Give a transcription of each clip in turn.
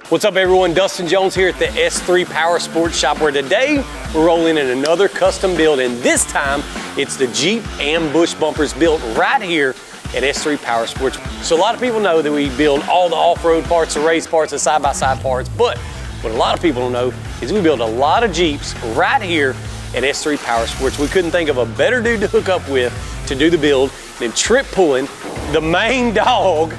What's up everyone, Dustin Jones here at the S3 Power Sports Shop, where today we're rolling in another custom build, and this time it's the Jeep ambush bumpers built right here at S3 Power Sports. So a lot of people know that we build all the off-road parts, the race parts, the side-by-side parts, but what a lot of people don't know is we build a lot of Jeeps right here at S3 Power Sports. We couldn't think of a better dude to hook up with to do the build than Tripp Pullen, the main dog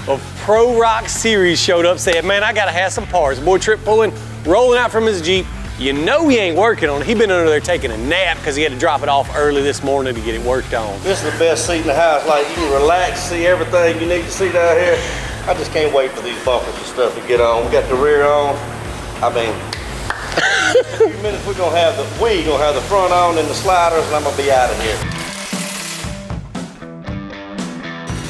of Pro Rock Series, showed up, said, man, I gotta have some parts. Boy, Tripp Pullen rolling out from his Jeep. You know he ain't working on it. He been under there taking a nap because he had to drop it off early this morning to get it worked on. This is the best seat in the house. Like, you can relax, see everything you need to see down here. I just can't wait for these bumpers and stuff to get on. We got the rear on. I mean, in a few minutes we're gonna have the front on and the sliders, and I'm gonna be out of here.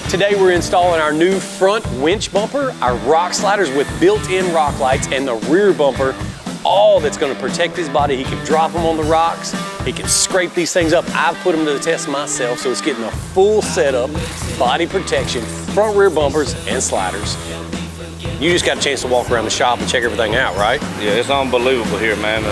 Today we're installing our new front winch bumper, our rock sliders with built-in rock lights, and the rear bumper, all that's gonna protect his body. He can drop them on the rocks, he can scrape these things up. I've put them to the test myself, so it's getting a full setup, body protection, front rear bumpers, and sliders. You just got a chance to walk around the shop and check everything out, right? Yeah, it's unbelievable here, man.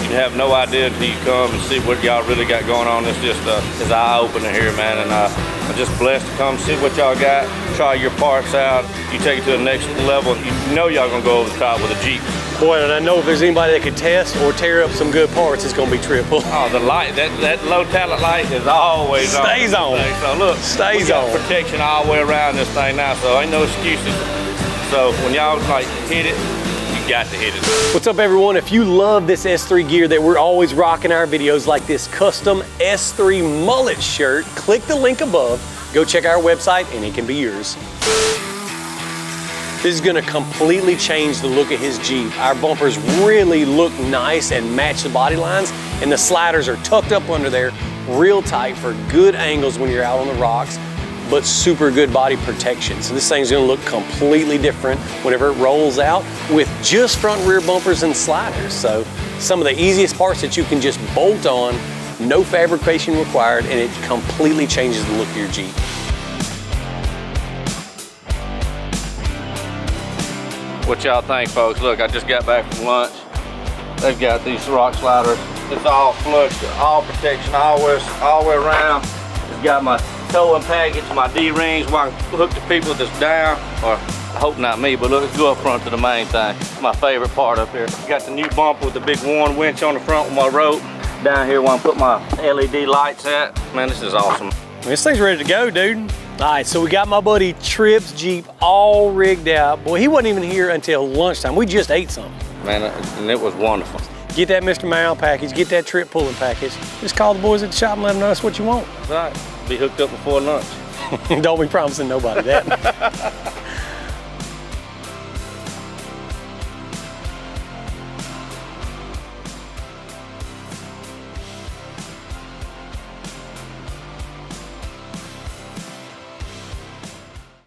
You have no idea until you come and see what y'all really got going on. It's just it's eye-opening here, man, and I'm just blessed to come see what y'all got, try your parts out. You take it to the next level. You know y'all gonna go over the top with a Jeep. Boy, and I know if there's anybody that could test or tear up some good parts, it's gonna be Tripp. Oh, the light, that low talent light is always on. Stays on. So look, stays we got on. protection all the way around this thing now, so ain't no excuses. So when y'all like hit it, you got to hit it. What's up everyone? If you love this S3 gear that we're always rocking our videos, like this custom S3 mullet shirt, click the link above, go check our website and it can be yours. This is gonna completely change the look of his Jeep. Our bumpers really look nice and match the body lines, and the sliders are tucked up under there real tight for good angles when you're out on the rocks, but super good body protection. So this thing's gonna look completely different whenever it rolls out with just front and rear bumpers and sliders. So some of the easiest parts that you can just bolt on, no fabrication required, and it completely changes the look of your Jeep. What y'all think, folks? Look, I just got back from lunch. They've got these rock sliders. It's all flush, all protection, all the way around. It's got my towing package, my D-rings, where I can hook the people that's down, or I hope not me, but look, let's go up front to the main thing. My favorite part up here. Got the new bumper with the big one winch on the front with my rope. Down here where I put my LED lights at. Man, this is awesome. This thing's ready to go, dude. All right, so we got my buddy Tripp's Jeep all rigged out. Boy, he wasn't even here until lunchtime. We just ate something. Man, and it was wonderful. Get that Mr. Mal package, get that Tripp Pullen package. Just call the boys at the shop and let them know that's what you want. That's right. Be hooked up before lunch. Don't be promising nobody that.